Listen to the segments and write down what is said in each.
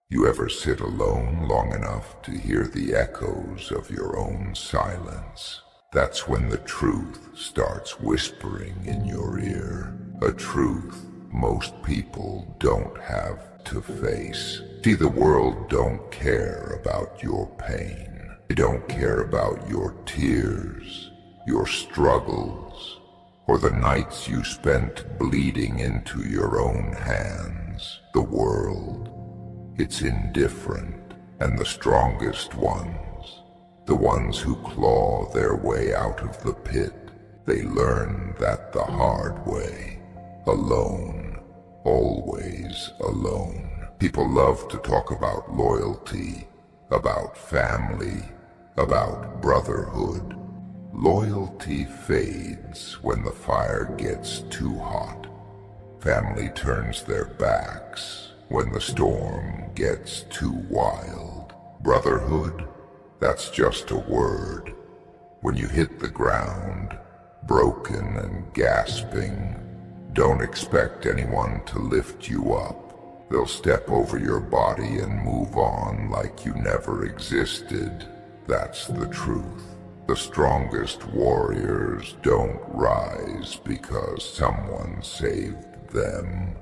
You ever sit alone long enough to hear the echoes of your own silence? That's when the truth starts whispering in your ear. A truth most people don't have to face. See, the world don't care about your pain. They don't care about your tears, your struggles, or the nights you spent bleeding into your own hands. The world, it's indifferent, and the strongest ones, the ones who claw their way out of the pit, they learn that the hard way. Alone, always alone. People love to talk about loyalty, about family, about brotherhood. Loyalty fades when the fire gets too hot. Family turns their backs when the storm gets too wild. Brotherhood, that's just a word. When you hit the ground, broken and gasping, don't expect anyone to lift you up. They'll step over your body and move on like you never existed. That's the truth. The strongest warriors don't rise because someone saved them.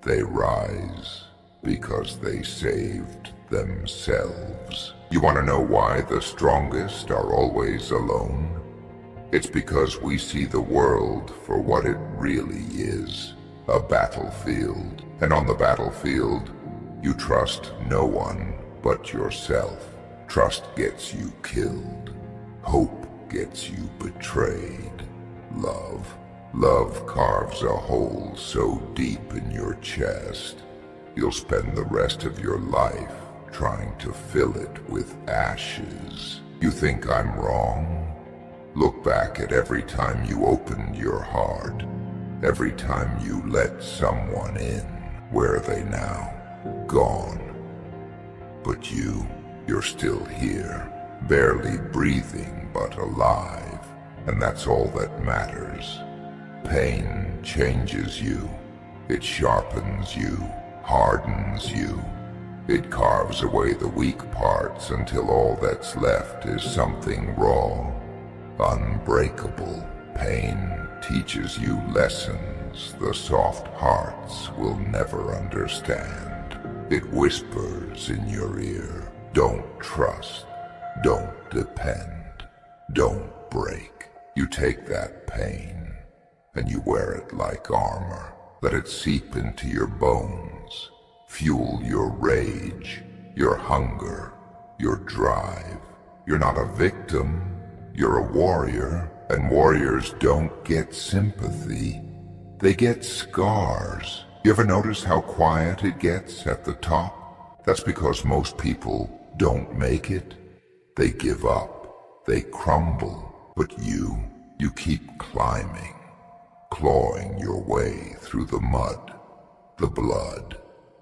They rise because they saved themselves. You want to know why the strongest are always alone? It's because we see the world for what it really is, a battlefield. And on the battlefield, you trust no one but yourself. Trust gets you killed. Hope gets you betrayed. Love carves a hole so deep in your chest, you'll spend the rest of your life trying to fill it with ashes. You think I'm wrong? Look back at every time you opened your heart, every time you let someone in. Where are they now? Gone. But you're still here, barely breathing but alive, and that's all that matters. Pain changes you. It sharpens you, hardens you. It carves away the weak parts until all that's left is something raw, unbreakable. Pain teaches you lessons the soft hearts will never understand. It whispers in your ear, don't trust, don't depend, don't break. You take that pain and you wear it like armor. Let it seep into your bones, fuel your rage, your hunger, your drive. You're not a victim, you're a warrior, and warriors don't get sympathy. They get scars. You ever notice how quiet it gets at the top? That's because most people don't make it. They give up, they crumble, but you keep climbing, clawing your way through the mud, the blood,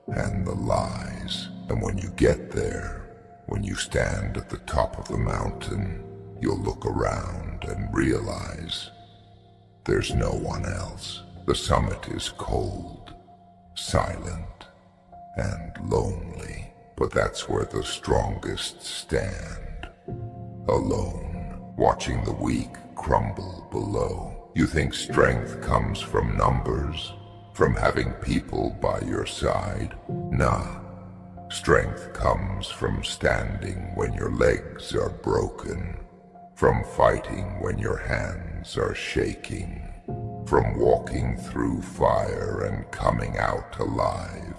and the lies. And when you get there, when you stand at the top of the mountain, you'll look around and realize there's no one else. The summit is cold, silent, and lonely. But that's where the strongest stand, alone, watching the weak crumble below. You think strength comes from numbers, from having people by your side? Nah. Strength comes from standing when your legs are broken, from fighting when your hands are shaking, from walking through fire and coming out alive.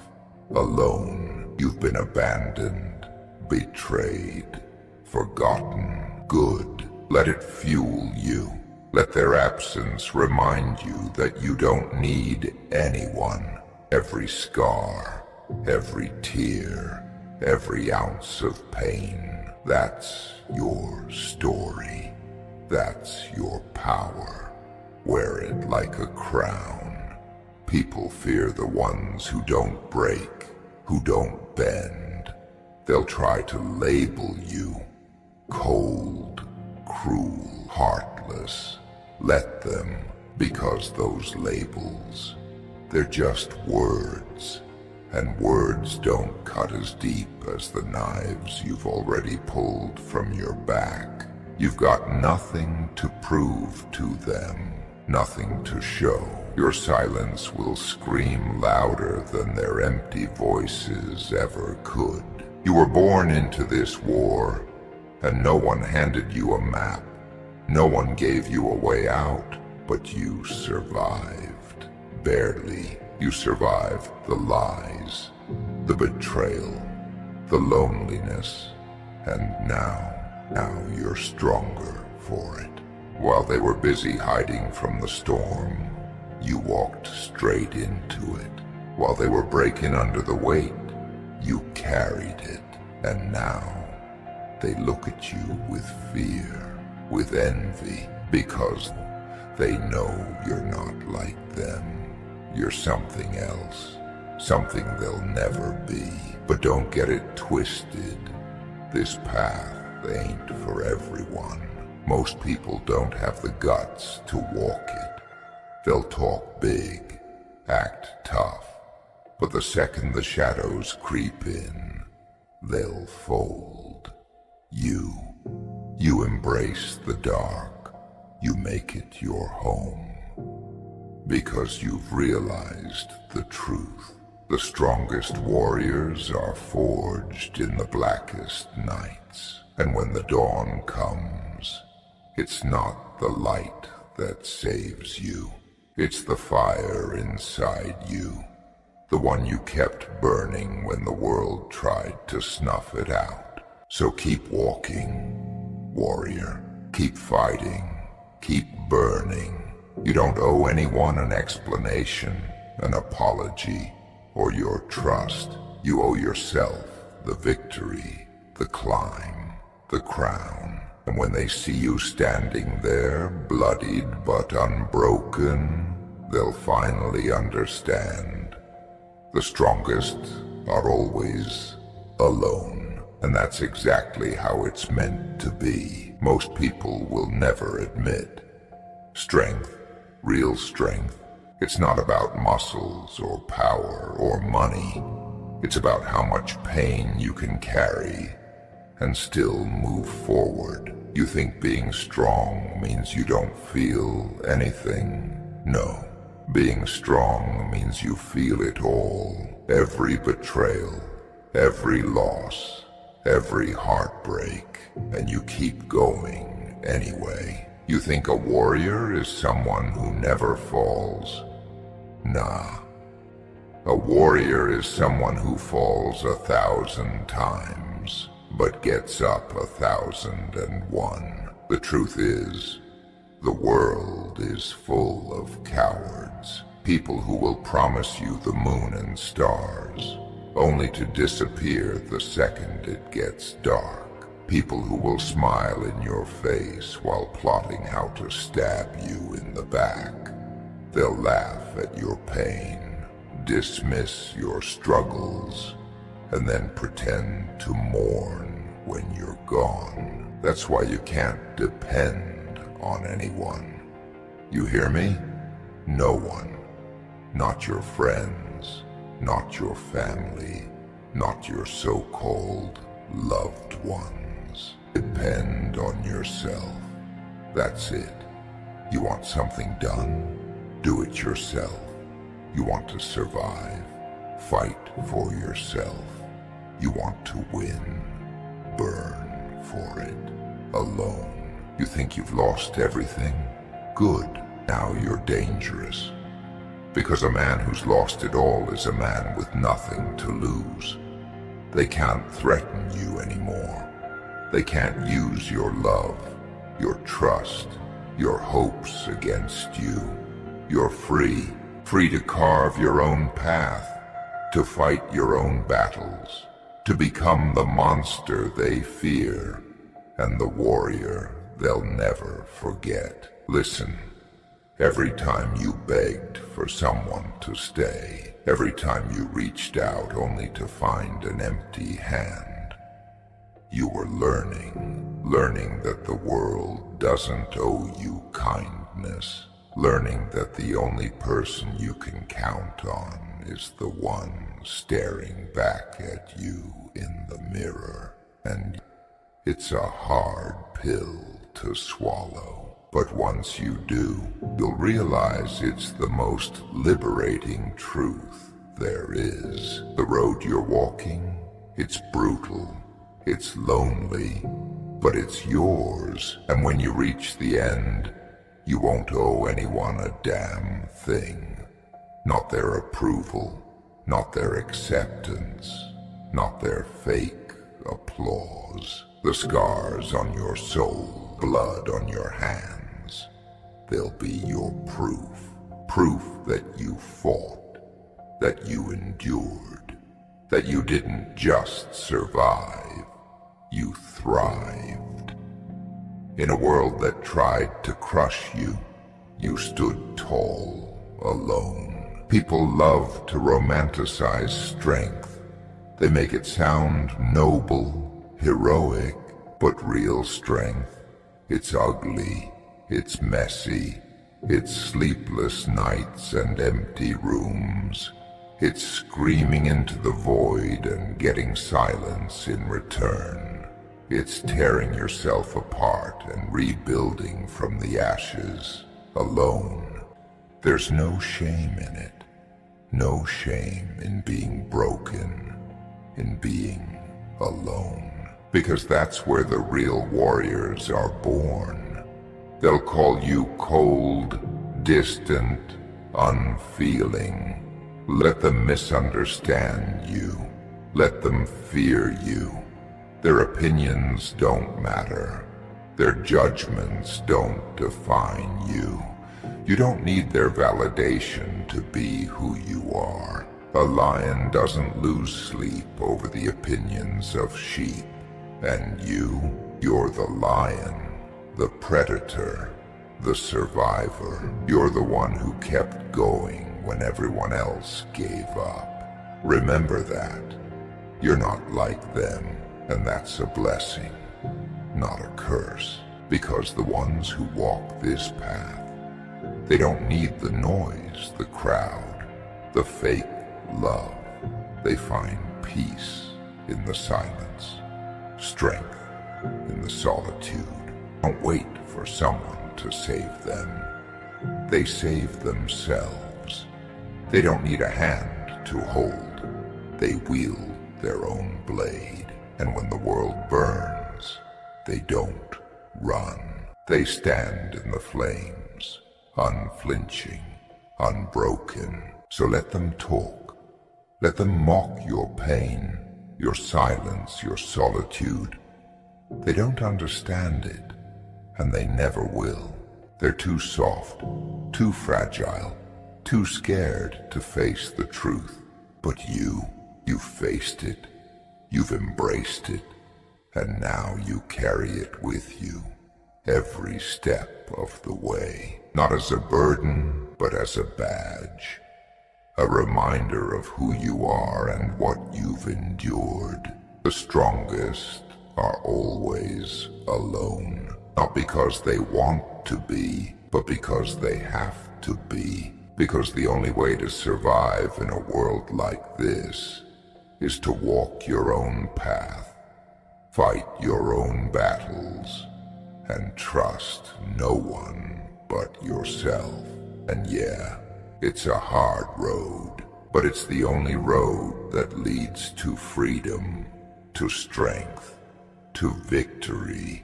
Alone, you've been abandoned, betrayed, forgotten. Good. Let it fuel you. Let their absence remind you that you don't need anyone. Every scar, every tear, every ounce of pain, that's your story. That's your power. Wear it like a crown. People fear the ones who don't break, who don't bend. They'll try to label you cold, cruel, heartless. Let them, because those labels, they're just words, and words don't cut as deep as the knives you've already pulled from your back. You've got nothing to prove to them, nothing to show. Your silence will scream louder than their empty voices ever could. You were born into this war, and no one handed you a map. No one gave you a way out, but you survived. Barely. You survived the lies, the betrayal, the loneliness, and now you're stronger for it. While they were busy hiding from the storm, you walked straight into it. While they were breaking under the weight, you carried it. And now they look at you with fear, with envy, because they know you're not like them. You're something else, something they'll never be. But don't get it twisted. This path ain't for everyone. Most people don't have the guts to walk it. They'll talk big, act tough, but the second the shadows creep in, they'll fold. You embrace the dark. You make it your home. Because you've realized the truth. The strongest warriors are forged in the blackest nights. And when the dawn comes, it's not the light that saves you. It's the fire inside you. The one you kept burning when the world tried to snuff it out. So keep walking, warrior. Keep fighting. Keep burning. You don't owe anyone an explanation, an apology, or your trust. You owe yourself the victory, the climb, the crown. And when they see you standing there, bloodied but unbroken, they'll finally understand. The strongest are always alone, and that's exactly how it's meant to be. Most people will never admit. Strength, real strength, it's not about muscles or power or money. It's about how much pain you can carry and still move forward. You think being strong means you don't feel anything. No. Being strong means you feel it all. Every betrayal, every loss, every heartbreak, and you keep going anyway. You think a warrior is someone who never falls? Nah. A warrior is someone who falls 1,000 times, but gets up 1,001. The truth is, the world is full of cowards. People who will promise you the moon and stars, only to disappear the second it gets dark. People who will smile in your face while plotting how to stab you in the back. They'll laugh at your pain, dismiss your struggles, and then pretend to mourn when you're gone. That's why you can't depend on anyone. You hear me? No one. Not your friends, not your family, not your so-called loved ones. Depend on yourself. That's it. You want something done? Do it yourself. You want to survive? Fight for yourself. You want to win? Burn for it. Alone. You think you've lost everything? Good. Now you're dangerous. Because a man who's lost it all is a man with nothing to lose. They can't threaten you anymore. They can't use your love, your trust, your hopes against you. You're free, free to carve your own path, to fight your own battles, to become the monster they fear, and the warrior they'll never forget. Listen, every time you begged for someone to stay, every time you reached out only to find an empty hand, you were learning that the world doesn't owe you kindness. learning that the only person you can count on is the one staring back at you in the mirror. And it's a hard pill to swallow, but once you do, you'll realize it's the most liberating truth there is. The road you're walking, it's brutal, it's lonely, but it's yours. And when you reach the end, you won't owe anyone a damn thing. Not their approval, not their acceptance, not their fake applause. The scars on your soul, blood on your hands, they'll be your proof. Proof that you fought, that you endured, that you didn't just survive, you thrived. In a world that tried to crush you, you stood tall, alone. People love to romanticize strength. They make it sound noble, heroic, but real strength, it's ugly, it's messy, it's sleepless nights and empty rooms. It's screaming into the void and getting silence in return. It's tearing yourself apart and rebuilding from the ashes, alone. There's no shame in it. No shame in being broken, in being alone. Because that's where the real warriors are born. They'll call you cold, distant, unfeeling. Let them misunderstand you. Let them fear you. Their opinions don't matter. Their judgments don't define you. You don't need their validation to be who you are. A lion doesn't lose sleep over the opinions of sheep. And you're the lion, the predator, the survivor. You're the one who kept going when everyone else gave up. Remember that. You're not like them, and that's a blessing, not a curse. Because the ones who walk this path, they don't need the noise, the crowd, the fake love. They find peace in the silence, strength in the solitude. Don't wait for someone to save them. They save themselves. They don't need a hand to hold. They wield their own blade. And when the world burns, they don't run. They stand in the flames, unflinching, unbroken. So let them talk. Let them mock your pain, your silence, your solitude. They don't understand it, and they never will. They're too soft, too fragile, too scared to face the truth. But you've faced it, you've embraced it, and now you carry it with you, every step of the way. Not as a burden, but as a badge. A reminder of who you are and what you've endured. The strongest are always alone. Not because they want to be, but because they have to be. Because the only way to survive in a world like this is to walk your own path, fight your own battles, and trust no one but yourself. And yeah, it's a hard road, but it's the only road that leads to freedom, to strength, to victory.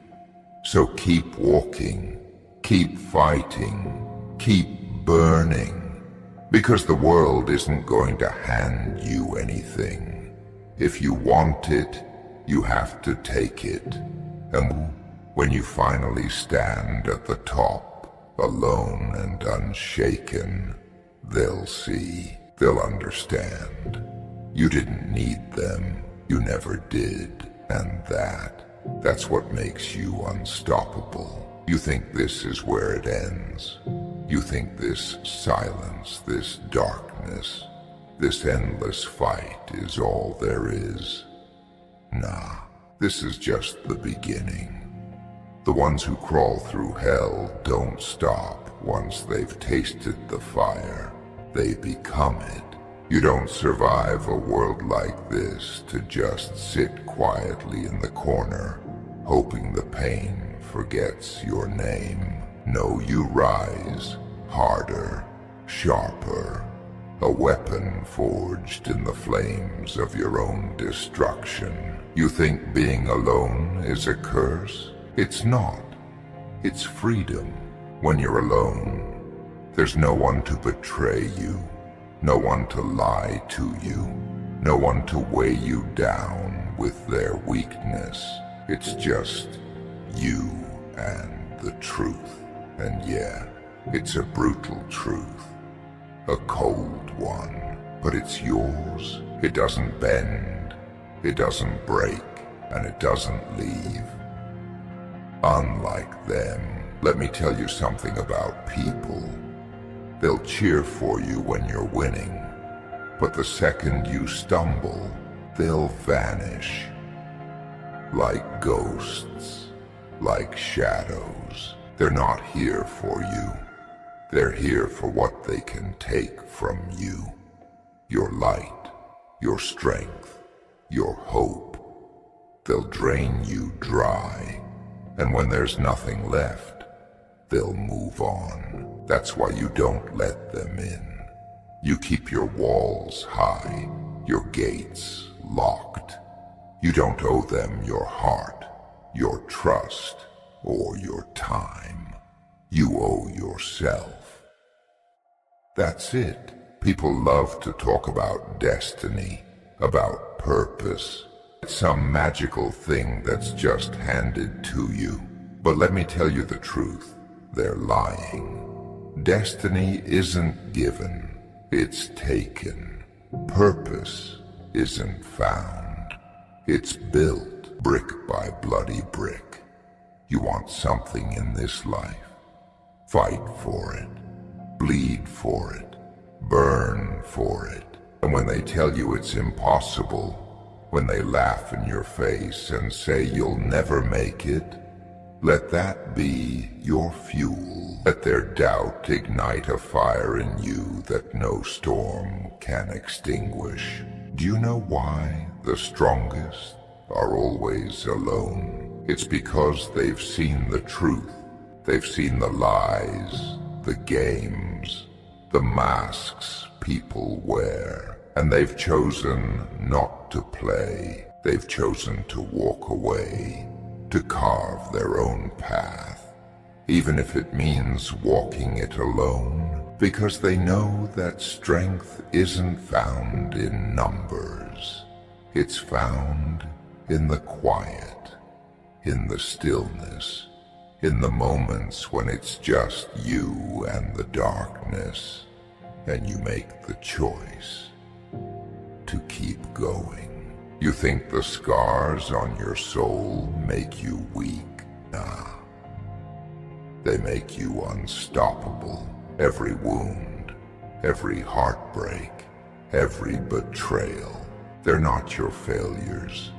So keep walking, keep fighting, keep burning, because the world isn't going to hand you anything. If you want it, you have to take it. And when you finally stand at the top, alone and unshaken, they'll see, they'll understand. You didn't need them, you never did, and that's what makes you unstoppable. You think this is where it ends. You think this silence, this darkness, this endless fight is all there is. Nah, this is just the beginning. The ones who crawl through hell don't stop. once they've tasted the fire, they become it. You don't survive a world like this to just sit quietly in the corner, hoping the pain forgets your name. No, you rise, harder, sharper, a weapon forged in the flames of your own destruction. You think being alone is a curse? It's not. It's freedom. When you're alone, there's no one to betray you, no one to lie to you, no one to weigh you down with their weakness. It's just you and the truth. And yeah, it's a brutal truth, a cold one, but it's yours. It doesn't bend, it doesn't break, and it doesn't leave. Unlike them, let me tell you something about people. They'll cheer for you when you're winning, but the second you stumble, they'll vanish. Like ghosts, like shadows. They're not here for you. They're here for what they can take from you. Your light, your strength, your hope. They'll drain you dry, and when there's nothing left, they'll move on. That's why you don't let them in. You keep your walls high, your gates locked. You don't owe them your heart, your trust, or your time. You owe yourself. That's it. People love to talk about destiny, about purpose. It's some magical thing that's just handed to you. But let me tell you the truth. They're lying. Destiny isn't given, it's taken. Purpose isn't found. It's built brick by bloody brick. You want something in this life? Fight for it. Bleed for it. Burn for it. And when they tell you it's impossible, when they laugh in your face and say you'll never make it, let that be your fuel. Let their doubt ignite a fire in you that no storm can extinguish. Do you know why the strongest are always alone? It's because they've seen the truth. They've seen the lies, the games, the masks people wear. And they've chosen not to play. They've chosen to walk away, to carve their own path, even if it means walking it alone, because they know that strength isn't found in numbers. It's found in the quiet, in the stillness, in the moments when it's just you and the darkness, and you make the choice to keep going. You think the scars on your soul make you weak? Nah. They make you unstoppable. Every wound, every heartbreak, every betrayal. They're not your failures.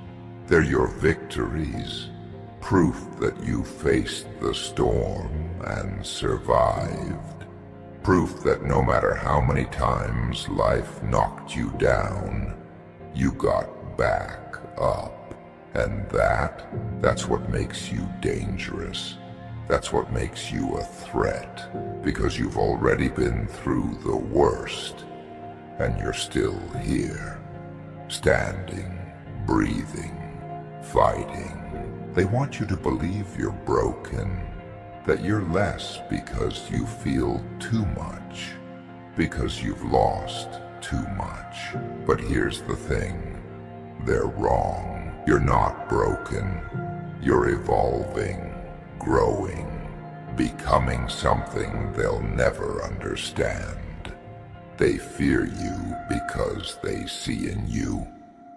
They're your victories. Proof that you faced the storm and survived. Proof that no matter how many times life knocked you down, you got back up. And that's what makes you dangerous. That's what makes you a threat, because you've already been through the worst, and you're still here, standing, breathing, fighting. They want you to believe you're broken, that you're less because you feel too much, because you've lost too much. But here's the thing, they're wrong. You're not broken. You're evolving, growing, becoming something they'll never understand. They fear you because they see in you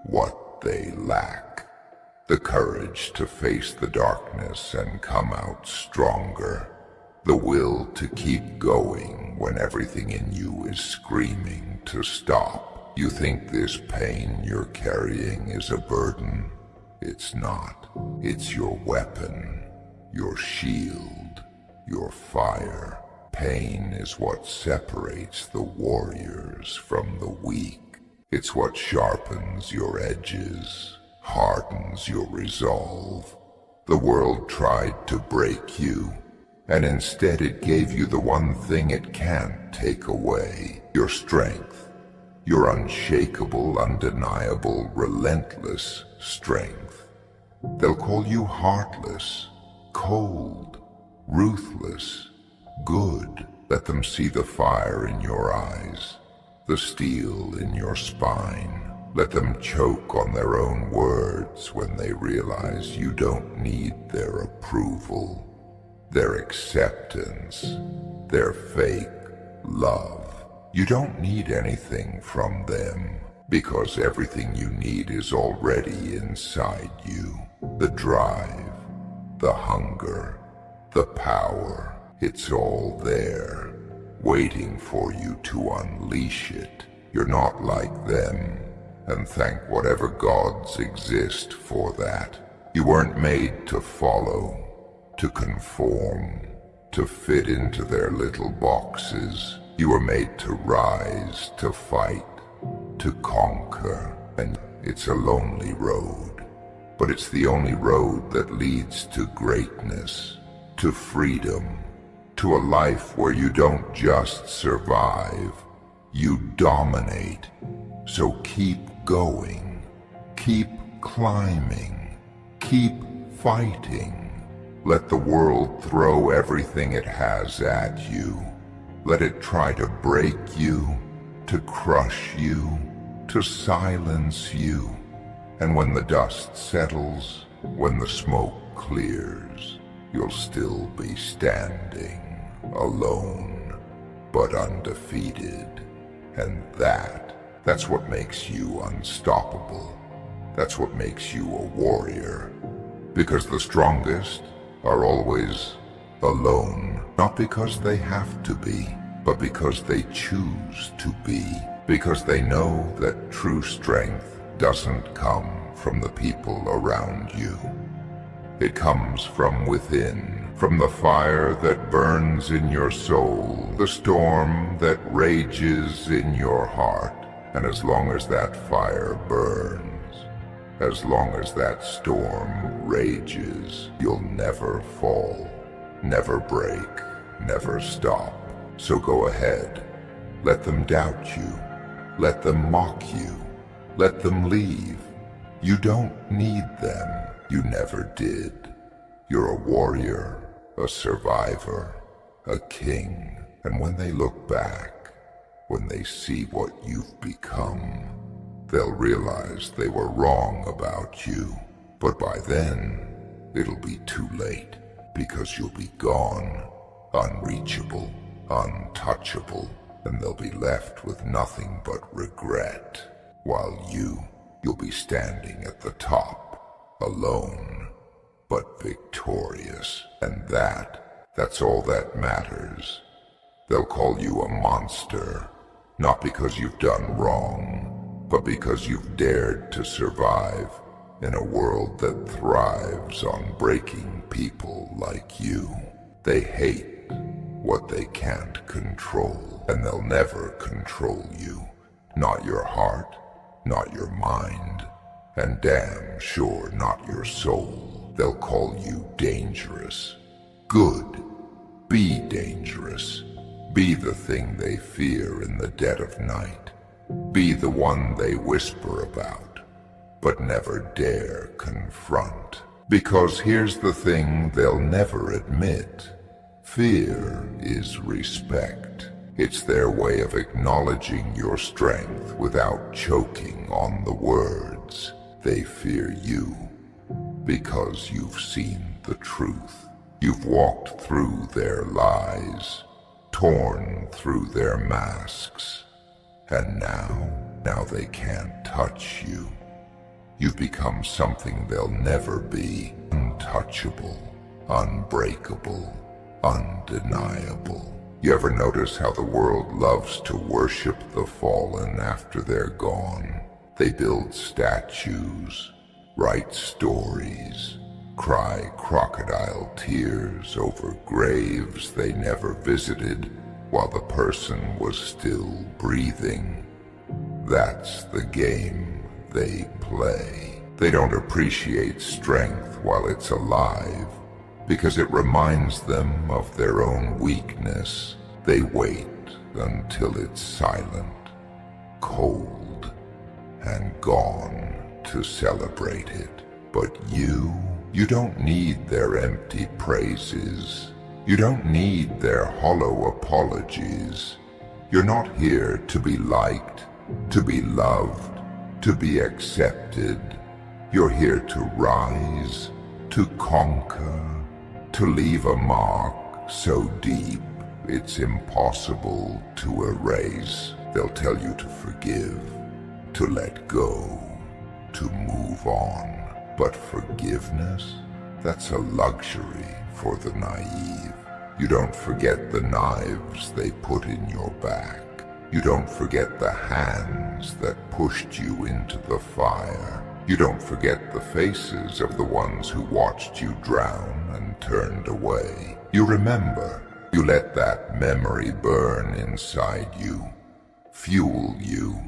what they lack. The courage to face the darkness and come out stronger. The will to keep going when everything in you is screaming to stop. You think this pain you're carrying is a burden? It's not. It's your weapon, your shield, your fire. pain is what separates the warriors from the weak. It's what sharpens your edges, hardens your resolve. The world tried to break you, and instead it gave you the one thing it can't take away, your strength, your unshakable, undeniable, relentless strength. They'll call you heartless, cold, ruthless, good. Let them see the fire in your eyes, the steel in your spine. Let them choke on their own words when they realize you don't need their approval, their acceptance, their fake love. You don't need anything from them, because everything you need is already inside you. The drive, the hunger, the power, it's all there, waiting for you to unleash it. You're not like them, and thank whatever gods exist for that. You weren't made to follow, to conform, to fit into their little boxes. You were made to rise, to fight, to conquer, and it's a lonely road. But it's the only road that leads to greatness, to freedom, to a life where you don't just survive, you dominate. So keep going, keep climbing, keep fighting. Let the world throw everything it has at you. Let it try to break you, to crush you, to silence you. And when the dust settles, when the smoke clears, you'll still be standing, alone, but undefeated. And that's what makes you unstoppable. That's what makes you a warrior. Because the strongest are always alone, not because they have to be, but because they choose to be. Because they know that true strength doesn't come from the people around you. It comes from within, from the fire that burns in your soul, the storm that rages in your heart. And as long as that fire burns, as long as that storm rages, you'll never fall, never break, never stop. So go ahead. Let them doubt you. Let them mock you. Let them leave. You don't need them. You never did. You're a warrior, a survivor, a king. And when they look back, when they see what you've become, they'll realize they were wrong about you. But by then, it'll be too late, because you'll be gone, unreachable, untouchable, and they'll be left with nothing but regret, while you'll be standing at the top, alone, but victorious. And that's all that matters. They'll call you a monster, not because you've done wrong, but because you've dared to survive in a world that thrives on breaking people like you. They hate what they can't control, and they'll never control you. Not your heart, not your mind, and damn sure not your soul. They'll call you dangerous. Good. Be dangerous. Be the thing they fear in the dead of night. Be the one they whisper about, but never dare confront. Because here's the thing they'll never admit. Fear is respect. It's their way of acknowledging your strength without choking on the words. They fear you because you've seen the truth. You've walked through their lies, torn through their masks, and now they can't touch you. You've become something they'll never be. Untouchable, unbreakable, undeniable. You ever notice how the world loves to worship the fallen after they're gone? They build statues, write stories, cry crocodile tears over graves they never visited while the person was still breathing. That's the game they play. They don't appreciate strength while it's alive because it reminds them of their own weakness. They wait until it's silent, cold, and gone to celebrate it. But you don't need their empty praises. You don't need their hollow apologies. You're not here to be liked, to be loved, to be accepted. You're here to rise, to conquer, to leave a mark so deep it's impossible to erase. They'll tell you to forgive, to let go, to move on. But forgiveness? That's a luxury for the naive. You don't forget the knives they put in your back. You don't forget the hands that pushed you into the fire. You don't forget the faces of the ones who watched you drown and turned away. You remember. You let that memory burn inside you, fuel you,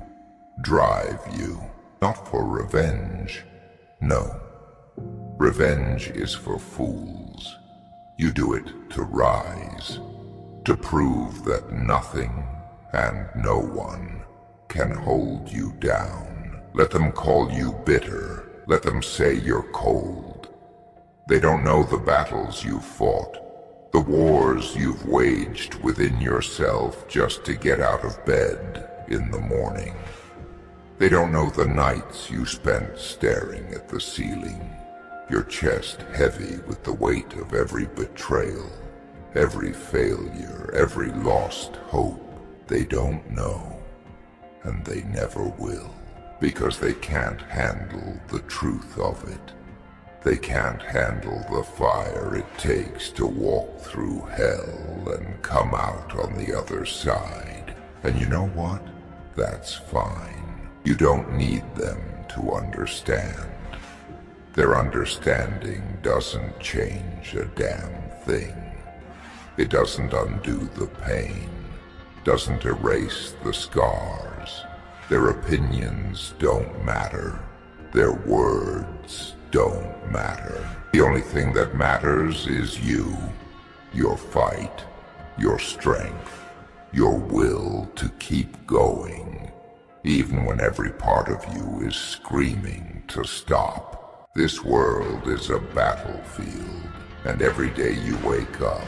drive you. Not for revenge. No. Revenge is for fools. You do it to rise, to prove that nothing and no one can hold you down. Let them call you bitter. Let them say you're cold. They don't know the battles you've fought, the wars you've waged within yourself just to get out of bed in the morning. They don't know the nights you spent staring at the ceiling, your chest heavy with the weight of every betrayal, every failure, every lost hope. They don't know, and they never will, because they can't handle the truth of it. They can't handle the fire it takes to walk through hell and come out on the other side. And you know what? That's fine. You don't need them to understand. Their understanding doesn't change a damn thing. It doesn't undo the pain, doesn't erase the scars. Their opinions don't matter. Their words don't matter. The only thing that matters is you, your fight, your strength, your will to keep going, even when every part of you is screaming to stop. This world is a battlefield, and every day you wake up,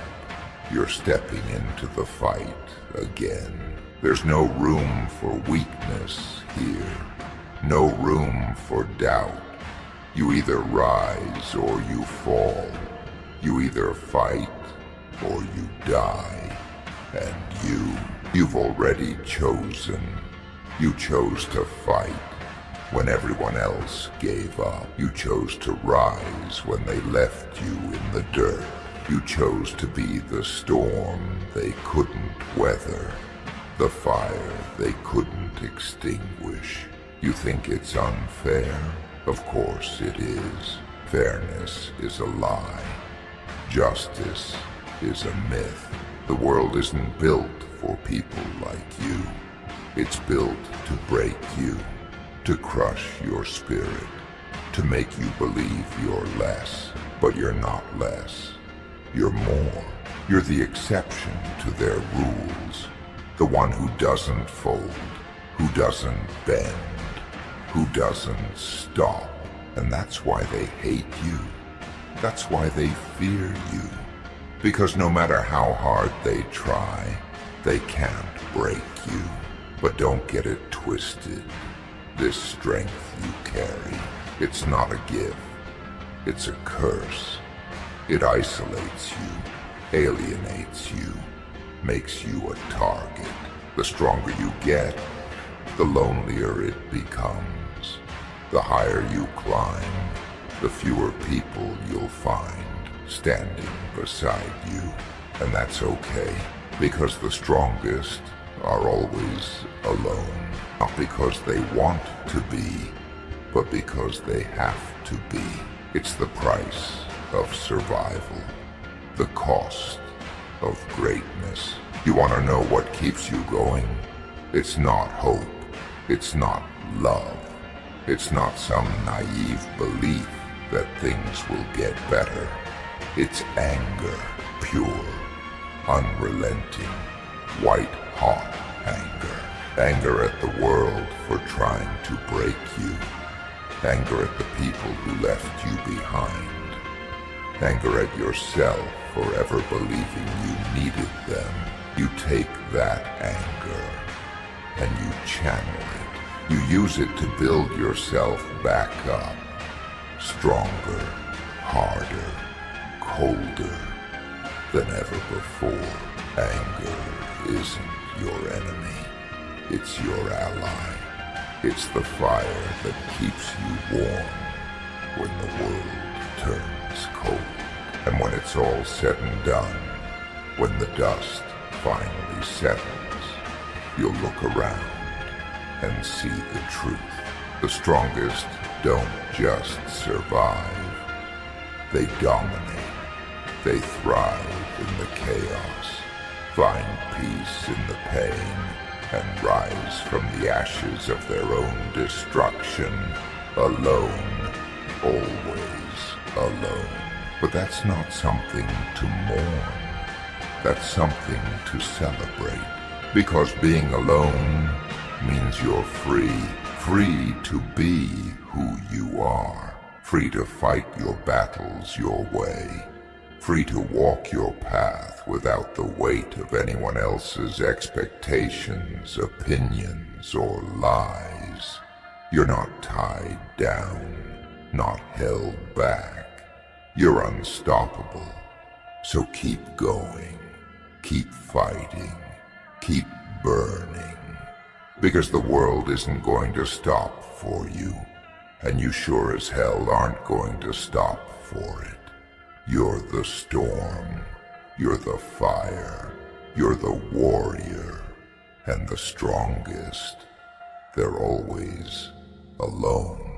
you're stepping into the fight again. There's no room for weakness here, no room for doubt. You either rise or you fall. You either fight or you die. And you've already chosen. You chose to fight when everyone else gave up. You chose to rise when they left you in the dirt. You chose to be the storm they couldn't weather, the fire they couldn't extinguish. You think it's unfair? Of course it is. Fairness is a lie. Justice is a myth. The world isn't built for people like you. It's built to break you, to crush your spirit, to make you believe you're less. But you're not less. You're more. You're the exception to their rules. The one who doesn't fold, who doesn't bend, who doesn't stop. And that's why they hate you. That's why they fear you. Because no matter how hard they try, they can't break you. But don't get it twisted. This strength you carry, it's not a gift. It's a curse. It isolates you, alienates you, makes you a target. The stronger you get, the lonelier it becomes. The higher you climb, the fewer people you'll find standing beside you. And that's okay, because the strongest are always alone. Not because they want to be, but because they have to be. It's the price of survival, the cost of greatness. You want to know what keeps you going? It's not hope. It's not love. It's not some naive belief that things will get better. It's anger, pure, unrelenting, white-hot anger. Anger at the world for trying to break you. Anger at the people who left you behind. Anger at yourself for ever believing you needed them. You take that anger and you channel it. You use it to build yourself back up. Stronger, harder, colder than ever before. Anger isn't your enemy. It's your ally. It's the fire that keeps you warm when the world turns cold. And when it's all said and done, when the dust finally settles, you'll look around and see the truth. The strongest don't just survive. They dominate. They thrive in the chaos, find peace in the pain, and rise from the ashes of their own destruction, alone, always alone. But that's not something to mourn. That's something to celebrate. Because being alone means you're free. Free to be who you are. Free to fight your battles your way. Free to walk your path without the weight of anyone else's expectations, opinions, or lies. You're not tied down, not held back. You're unstoppable. So keep going, keep fighting, keep burning. Because the world isn't going to stop for you, and you sure as hell aren't going to stop for it. You're the storm, you're the fire, you're the warrior, and the strongest, they're always alone.